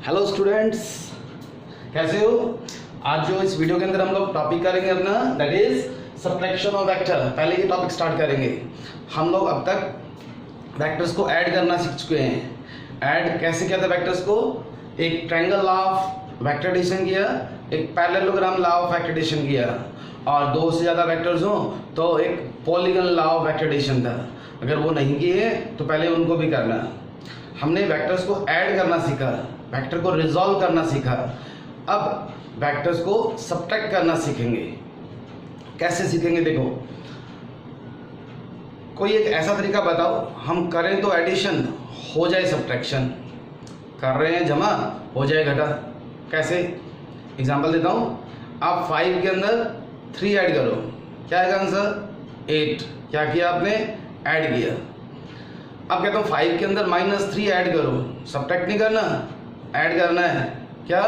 Hello students, कैसे हो। आज जो इस वीडियो के अंदर हम लोग टॉपिक करेंगे अपना, that is subtraction of vector. पहले ये टॉपिक स्टार्ट करेंगे। हम लोग अब तक वेक्टर्स को ऐड करना सीख चुके हैं। ऐड कैसे किया था वेक्टर्स को, एक triangle law of vector addition किया, एक parallelogram law of vector addition किया, और दो से ज़्यादा वेक्टर्स हो तो एक polygon law of vector addition था। अगर वो नहीं किए तो पहले उनको भी करना। हमने वेक्टर्स को ऐड करना सीखा, वेक्टर को रिजॉल्व करना सीखा। अब वेक्टर्स को सब्ट्रैक्ट करना सीखेंगे। कैसे सीखेंगे, देखो कोई एक ऐसा तरीका बताओ, हम करें तो एडिशन हो जाए सब्ट्रैक्शन, कर रहे हैं जमा हो जाए घटा। कैसे, एग्जांपल देता हूँ। आप 5 के अंदर 3 ऐड करो, क्या आएगा आंसर 8। क्या किया आपने, ऐड किया। अब कहता हूँ 5 के अंदर -3 ऐड करो, सब्ट्रैक्ट नहीं करना, ऐड करना है। क्या,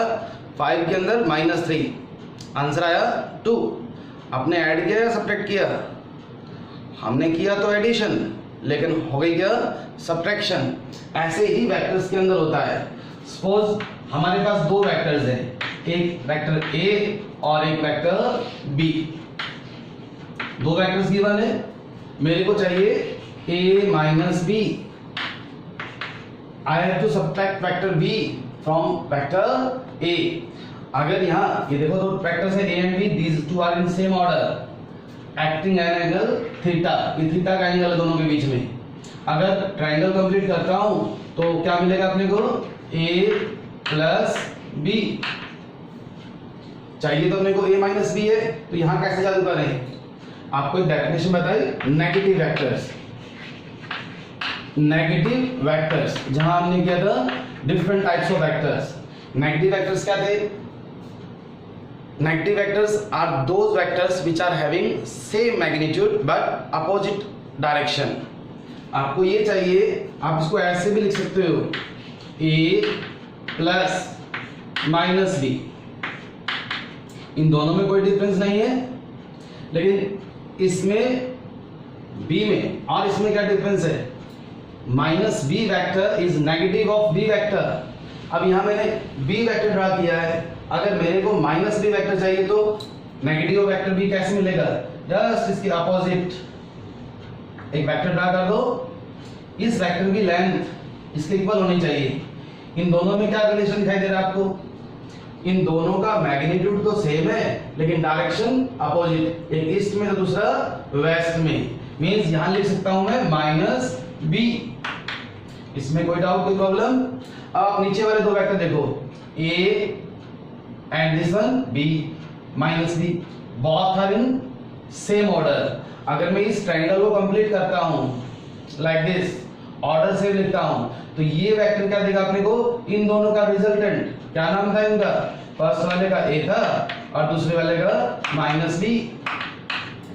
5 के अंदर -3, आंसर आया 2। आपने ऐड किया या सब्ट्रैक्ट किया, हमने किया तो एडिशन, लेकिन हो गई क्या, सब्ट्रैक्शन। ऐसे ही वेक्टर्स के अंदर होता है। सपोज हमारे पास दो वेक्टर्स हैं, एक वेक्टर ए और एक वेक्टर बी। दो वेक्टर्स गिवन है, मेरे को चाहिए a minus b. I have to subtract vector b from vector a. अगर यहाँ ये देखो तो वेक्टर्स है a and b, these two are in same order, acting an angle theta. ये थीटा का एंगल है दोनों के बीच में। अगर ट्रायंगल कंप्लीट करता हूँ तो क्या मिलेगा अपने को, a plus b। चाहिए तो अपने को a minus b है, तो यहाँ कैसे चालू करें, आपको एक डेफिनेशन बताई, नेगेटिव वेक्टर्स। नेगेटिव वेक्टर्स, जहां हमने किया था different types of vectors. Negative vectors क्या थे, negative vectors are those vectors which are having same magnitude but opposite direction. आपको ये चाहिए, आप इसको ऐसे भी लिख सकते हो, a प्लस माइनस b। इन दोनों में कोई डिफरेंस नहीं है, लेकिन इसमें b में और इसमें क्या डिफरेंस है, minus B vector is negative of B vector. अब यहां मैंने बी वेक्टर ड्रा किया है, अगर मेरे को माइनस बी वेक्टर चाहिए तो नेगेटिव वेक्टर बी कैसे मिलेगा, जस्ट इसके अपोजिट एक वेक्टर ड्रा कर दो। इस वेक्टर की लेंथ इसके इक्वल होनी चाहिए। इन दोनों में क्या रिलेशन दिखाई दे रहा है आपको, इन दोनों का मैग्नीट्यूड तो सेम है लेकिन डायरेक्शन अपोजिट, एक ईस्ट में तो दूसरा वेस्ट में। मींस यहां लिख सकता हूं मैं माइनस बी, इसमें कोई डाउट, कोई प्रॉब्लम। अब नीचे वाले दो वेक्टर देखो, a and this one b minus b, both are in same order. अगर मैं इस ट्रायंगल को कंप्लीट करता हूं लाइक दिस, ऑर्डर से लिखता हूं, तो ये वेक्टर क्या देगा अपने को, इन दोनों का रिजल्टेंट, क्या नाम था इनका, फर्स्ट वाले का a था और दूसरे वाले का माइनस b।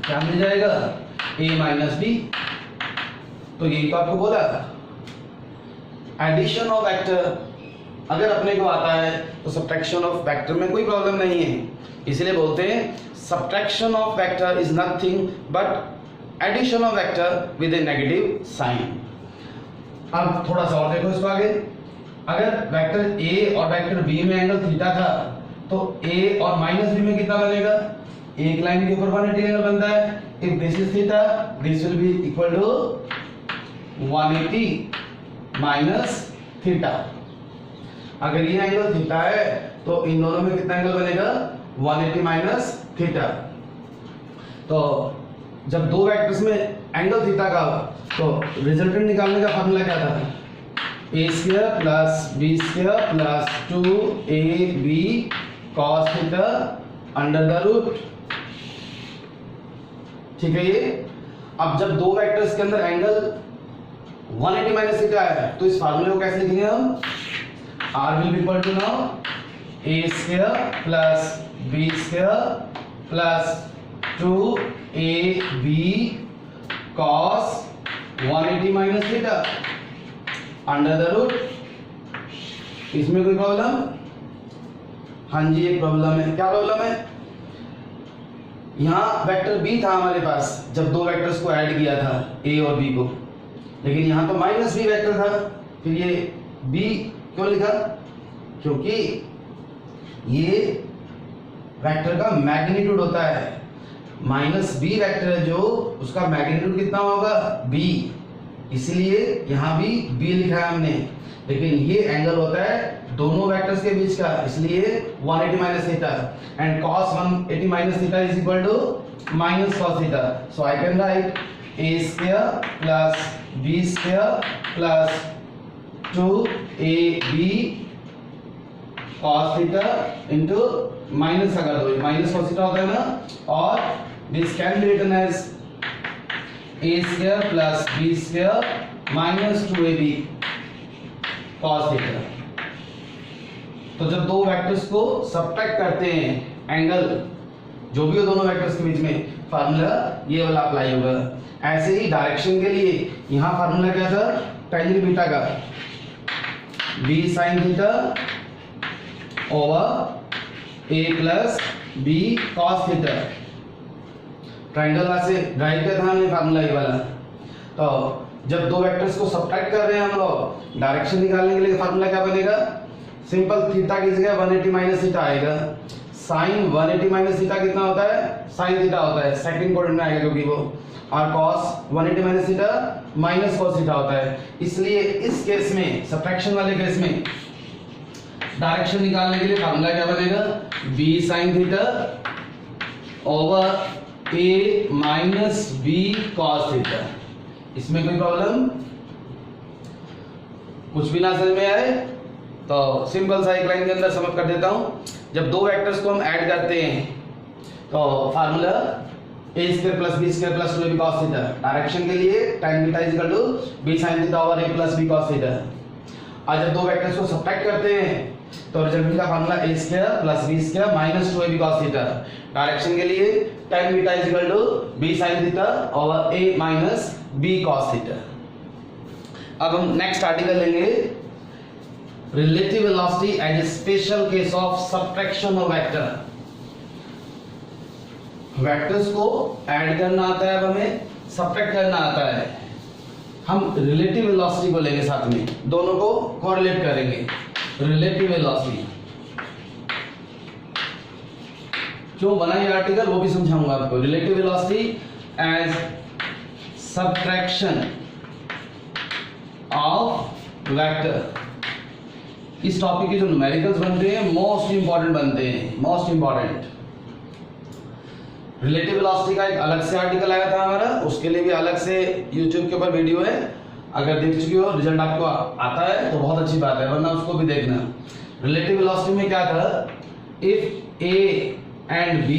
क्या मिल जाएगा, a माइनस b। तो यही तो आपको बोला, एडिशन ऑफ वेक्टर अगर अपने को आता है तो सब्ट्रैक्शन ऑफ वेक्टर में कोई प्रॉब्लम नहीं है। इसलिए बोलते हैं subtraction of vector is nothing but addition of vector with a negative sign. अब थोड़ा सा और देखो इसको आगे। अगर वेक्टर a और वेक्टर b में एंगल थीटा था तो a और माइनस b में कितना बनेगा, एक लाइन के ऊपर 180 एंगल बनता है। If this is theta, this will be equal to 180 minus theta. अगर ये एंगल थीटा है तो इन दोनों में कितना एंगल बनेगा, 180 माइनस थीटा। तो जब दो वेक्टर्स में एंगल थीटा का तो रिजल्टेंट निकालने का फार्मूला क्या था, a square plus b square plus 2ab cos theta under the root. ठीक है ये। अब जब दो वेक्टर्स के अंदर एंगल 180 माइनस थीटा है तो इस फार्मूले को कैसे लिखेंगे हम, r will be equal to now a square plus b square plus 2ab cos 180 minus theta under the root. इसमें कोई प्रॉब्लम, हाँ जी एक प्रॉब्लम है। क्या प्रॉब्लम है, यहाँ वेक्टर b था हमारे पास जब दो वेक्टर्स को ऐड किया था a और b को, लेकिन यहाँ तो माइनस बी वेक्टर था, फिर ये b क्यों लिखा, क्योंकि ये वेक्टर का मैग्नीट्यूड होता है, माइनस बी वेक्टर है जो उसका मैग्नीट्यूड कितना होगा बी, इसलिए यहाँ भी बी लिखा है हमने। लेकिन ये एंगल होता है दोनों वेक्टर्स के बीच का, इसलिए 180 minus theta and cos 180 minus theta is equal to minus cos theta. So I can write a square plus b square plus 2ab cos theta into minus अगर दो माइनस cos थीटा होता है ना, और this can be written as a square plus b square minus 2ab cos theta. तो जब दो vectors को सब्ट्रैक्ट करते हैं एंगल जो भी हो दोनों वेक्टर्स के बीच में, फार्मूला ये वाला अप्लाई होगा। ऐसे ही डायरेक्शन के लिए यहाँ फार्मूला क्या था, टेंजेंट बीटा का b sin theta over a plus b cos theta. Triangle वाला से ड्राइव किया था हमने फार्मूला ये वाला। तो जब दो वेक्टर्स को सब्ट्रैक्ट कर रहे हैं हम लोग, डायरेक्शन निकालने के लिए फार्मूला क्या बनेगा, सिंपल थीटा की जगह 180 माइनस थीटा आएगा। साइन 180 माइनस थीटा कितना होता है, साइन थीटा होता है, सेकंड कोऑर्डिनेट में आएगा क्योंकि वो, और cos 180 minus theta minus cos theta होता है। इसलिए इस केस में, सब्ट्रैक्शन वाले केस में, डायरेक्शन निकालने के लिए फार्मूला क्या बनेगा, b sin theta over a minus b cos theta. इसमें कोई प्रॉब्लम, कुछ भी ना समझ में आए तो सिंपल सा एक लाइन के अंदर समझ कर देता हूं। जब दो वेक्टर्स को हम ऐड करते हैं तो formula a square plus b square plus 2ab cos theta. Direction के लिए tan theta is equal to b sin theta over a plus b cos theta. और जब दो वेक्टर्स को सब्ट्रैक्ट करते हैं तो रिजल्टेंट का formula a square plus b square minus 2ab cos theta. Direction के लिए tan theta is equal to b sin theta over a minus b cos theta. अब हम नेक्स्ट आर्टिकल लेंगे, relative velocity as a special case of subtraction of vector. Vectors को add करना आता है, अब हमें सब्ट्रैक्ट करना आता है। हम रिलेटिव वेलोसिटी को लेंगे साथ में, दोनों को कोरिलेट करेंगे। रिलेटिव वेलोसिटी क्यों बना ये आर्टिकल वो भी समझाऊंगा आपको। Relative velocity as subtraction of vector. इस टॉपिक के जो न्यूमेरिकल्स बनते हैं मोस्ट इंपॉर्टेंट बनते हैं, मोस्ट इंपॉर्टेंट। रिलेटिव वेलोसिटी का एक अलग से आर्टिकल आया था हमारा, उसके लिए भी अलग से YouTube के ऊपर वीडियो है, अगर देख चुके हो रिजल्ट आपको आता है तो बहुत अच्छी बात है, वरना उसको भी देखना। रिलेटिव वेलोसिटी में क्या था, if A and B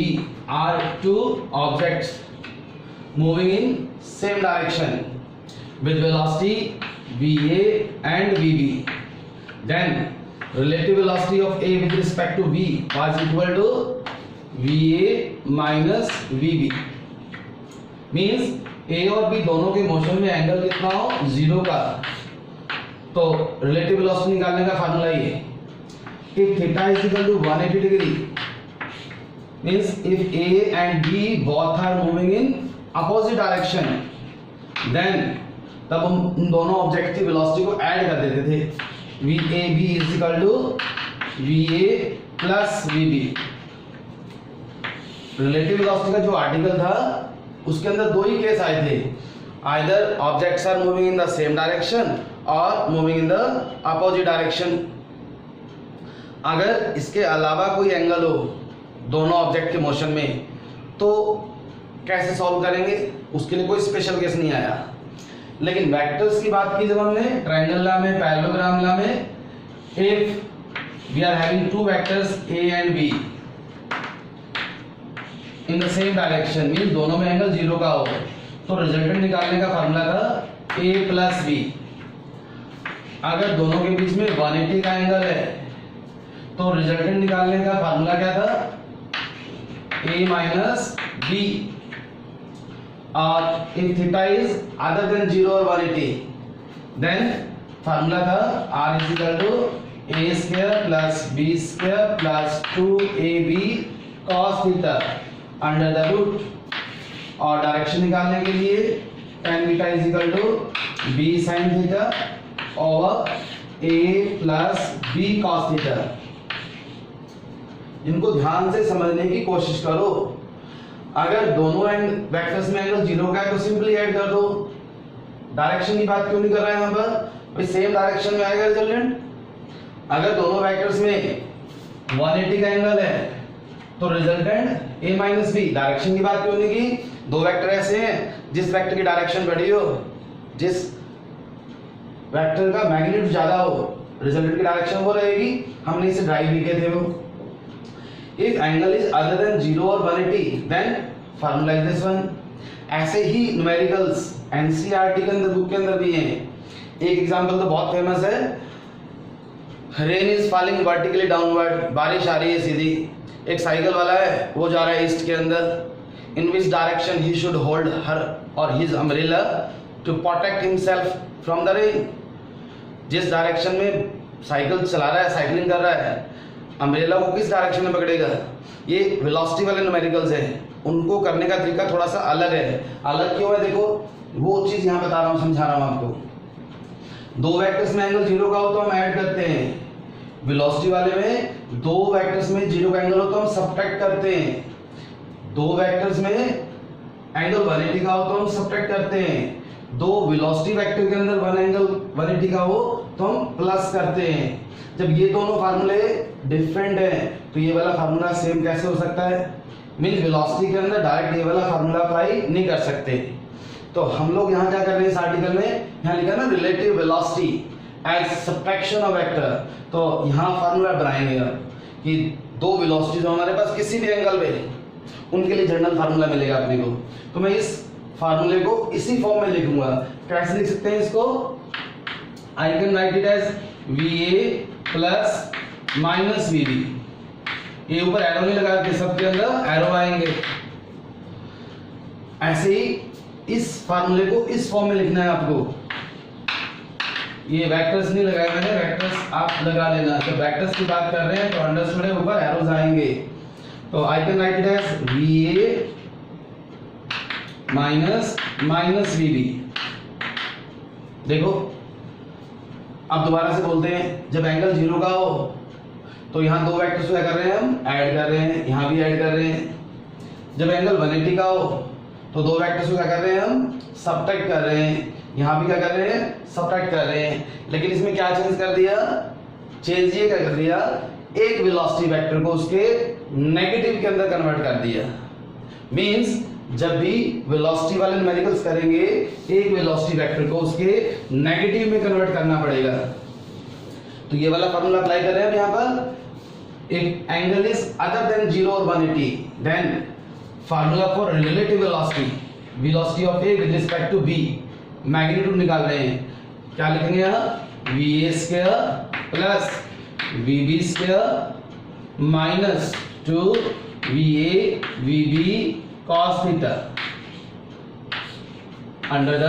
are two objects moving in same direction with velocity VA and VB, then relative velocity of A with respect to B was equal to VA minus VB। means A और B दोनों के motion में angle कितना हो, 0 का। तो relative velocity निकालने का फार्मूला ये, if theta is equal to 180 degree means if A and B both are moving in opposite direction, then तब हम उन दोनों ऑब्जेक्ट की वेलोसिटी को ऐड कर देते थे। VAB is equal to VA plus VB। Relative velocity का जो आर्टिकल था उसके अंदर दो ही केस आए थे, either objects are moving in the same direction or moving in the opposite direction. अगर इसके अलावा कोई एंगल हो दोनों ऑब्जेक्ट के मोशन में तो कैसे सॉल्व करेंगे, उसके लिए कोई स्पेशल केस नहीं आया। लेकिन वेक्टर्स की बात की जब हमने ट्रायंगल लॉ में, पैरेललोग्राम लॉ में, if we are having two vectors A and B in the same direction mean दोनों में एंगल 0 का हो, तो रिजल्टेंट निकालने का फार्मूला था A प्लस B। अगर दोनों के बीच में 180 का एंगल है तो रिजल्टेंट निकालने का फार्मूला क्या था, A माइनस B। और if theta is other than 0 or 180 then formula था R is equal to A square plus B square plus 2AB cos theta under the root। और डायरेक्शन निकालने के लिए tan theta is equal to B sin theta over A plus B cos theta. इनको ध्यान से समझने की कोशिश करो। अगर दोनों वेक्टर्स में एंगल 0 का है तो सिंपली ऐड कर दो। डायरेक्शन की बात क्यों नहीं कर रहे हैं यहाँ पर, भाई सेम डायरेक्शन में आएगा रिजल्टेंट। अगर दोनों वेक्टर्स में 180 का एंगल है तो रिजल्टेंट a माइनस बी। डायरेक्शन की बात क्यों नहीं की, दो वेक्टर ऐसे हैं जिस वेक्टर की डायरेक्शन बड़ी हो, जिस वेक्टर का मैग्नीट्यूड ज्यादा हो, रिजल्टेंट की डायरेक्शन वो रहेगी। हमने इसे ड्राइव लिखे थे वो। If angle is other than 0 और 180 then formula is this one. ऐसे ही न्यूमेरिकल्स एनसीईआरटी के अंदर, बुक के अंदर भी हैं। एक एग्जांपल तो बहुत फेमस है, rain is falling vertically downward. बारिश आ रही है सीधी, एक साइकिल वाला है वो जा रहा है ईस्ट के अंदर। In which direction he should hold her or his umbrella to protect himself from the rain. जिस डायरेक्शन में साइकिल चला रहा है, साइकिलिंग कर रहा है, अम्ब्रेला को किस डायरेक्शन में पकड़ेगा। ये वेलोसिटी वाले न्यूमेरिकल्स हैं, उनको करने का तरीका थोड़ा सा अलग है। अलग क्यों है, देखो वो चीज यहाँ बता रहा हूँ, समझा रहा हूँ आपको। दो वेक्टर्स में एंगल 0 का हो तो हम ऐड करते हैं, वेलोसिटी वाले में दो वेक्टर्स में 0 का एंगल हो तो हम सब्ट्रैक्ट करते हैं, दो वेक्टर्स में एंगल 180 का हो तो हम सब्ट्रैक्ट करते हैं, दो वेलोसिटी वेक्टर के अंदर वन एंगल 180 का हो तो हम प्लस करते हैं। जब ये दोनों फार्मूले डिफरेंट हैं तो ये वाला फार्मूला सेम कैसे हो सकता है, मींस वेलोसिटी के अंदर डायरेक्ट ये वाला फार्मूला अप्लाई नहीं कर सकते। तो हम लोग यहाँ क्या कर रहे हैं इस आर्टिकल में, यहाँ लिखा ना relative velocity as subtraction of vector. तो यहाँ फार्मूला बनाएंगे हम कि दो वेलोसिटी जो हमारे पास किसी भी एंगल पे, उनके लिए जनरल फार्मूला मिलेगा अपने को। तो मैं इस फार्मूले को इसी फॉर्म में लिखूंगा। कैसे लिख सकते हैं इसको, I can write it as VA plus minus VB। ये ऊपर एरो नहीं लगा के सबके अंदर एरो आएंगे। ऐसे ही इस फार्मूले को इस फॉर्म में लिखना है आपको। ये वेक्टर्स नहीं लगाए मैंने, वेक्टर्स आप लगा लेना। तो वेक्टर्स की बात कर रहे हैं तो अंडरस्टूड है, ऊपर एरोज आएंगे। तो I can write it as VA minus VB। देखो अब दोबारा से बोलते हैं, जब एंगल 0 का हो तो यहाँ दो वेक्टर्स क्या कर रहे हैं, हम ऐड कर रहे हैं, यहाँ भी ऐड कर रहे हैं। जब एंगल 180 का हो तो दो वेक्टर्स को क्या कर रहे हैं, हम सब्ट्रैक्ट कर रहे हैं, यहाँ भी क्या कर रहे हैं, सब्ट्रैक्ट कर रहे हैं। लेकिन इसमें क्या चेंज कर दिया, चेंज ये क्या कर दिया, एक वेलोसिटी वेक्टर को उसके नेगेटिव के अंदर कन्वर्ट कर दिया। मींस जब भी वेलोसिटी वाले न्यूमेरिकल्स करेंगे, एक वेलोसिटी वेक्टर को उसके नेगेटिव में कन्वर्ट करना पड़ेगा। तो ये वाला फॉर्मूला अप्लाई कर रहे हैं यहाँ पर। If angle is other than 0 और 180 then formula for relative velocity, velocity of A with respect to B, magnitude निकाल रहे हैं। क्या लिखेंगे यहाँ, VA square plus VB square minus 2VA VB cos theta under the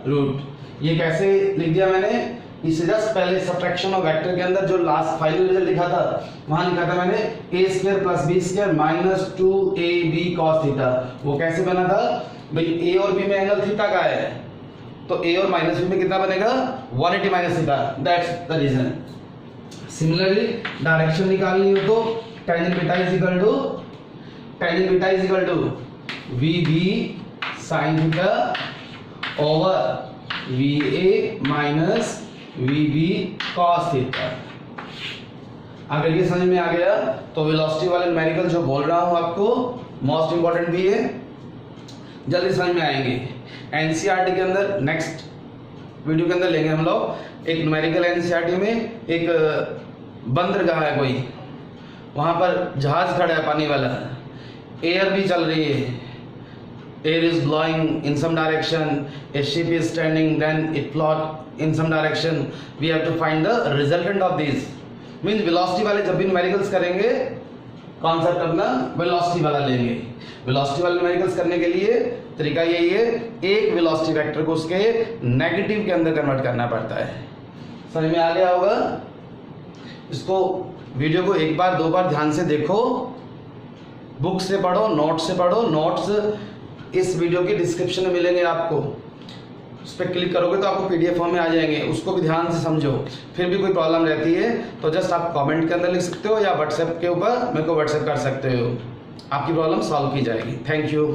root. ये कैसे लिख दिया मैंने, इससे जस्ट पहले सब्ट्रैक्शन ऑफ वेक्टर के अंदर जो लास्ट फाइनल रिजल्ट लिखा था, वहां लिखा था मैंने a square plus b square minus 2AB cos theta. वो कैसे बना था भाई, a और b में एंगल थीटा का है तो a और माइनस b में कितना बनेगा, 180 minus theta. That's the reason. Similarly direction निकालनी हो तो tan beta is equal to VB sin theta over VA minus VB cos theta. अगर ये समझ में आ गया तो वेलोसिटी वाले न्यूमेरिकल जो बोल रहा हूं आपको मोस्ट इंपॉर्टेंट भी है, जल्दी समझ में आएंगे। एनसीईआरटी के अंदर नेक्स्ट वीडियो के अंदर लेंगे हम लोग एक न्यूमेरिकल। एनसीईआरटी में एक बंदरगाह है कोई, वहां पर जहाज खड़ा है पानी वाला, एयर भी चल रही है, air is blowing in some direction, a ship is standing, then it float in some direction. We have to find the resultant of these. Means velocity वाले जब भी न्यूमेरिकल्स करेंगे, कॉन्सेप्ट अपना वेलोसिटी वाला लेंगे। वेलोसिटी वाले न्यूमेरिकल्स करने के लिए तरीका यही है, एक वेलोसिटी वेक्टर को उसके नेगेटिव के अंदर कन्वर्ट करना पड़ता है। समझ में आ गया होगा। इसको वीडियो को एक बार दो बार ध्यान से देखो, बुक से पढ़ो, नोट्स से पढ़ो। नोट्स इस वीडियो की डिस्क्रिप्शन में मिलेंगे आपको। उस पर क्लिक करोगे तो आपको PDF फॉर्म में आ जाएंगे, उसको भी ध्यान से समझो। फिर भी कोई प्रॉब्लम रहती है तो जस्ट आप कमेंट के अंदर लिख सकते हो या व्हाट्सएप के ऊपर मेरे को व्हाट्सएप कर सकते हो, आपकी प्रॉब्लम सॉल्व की जाएगी। Thank you.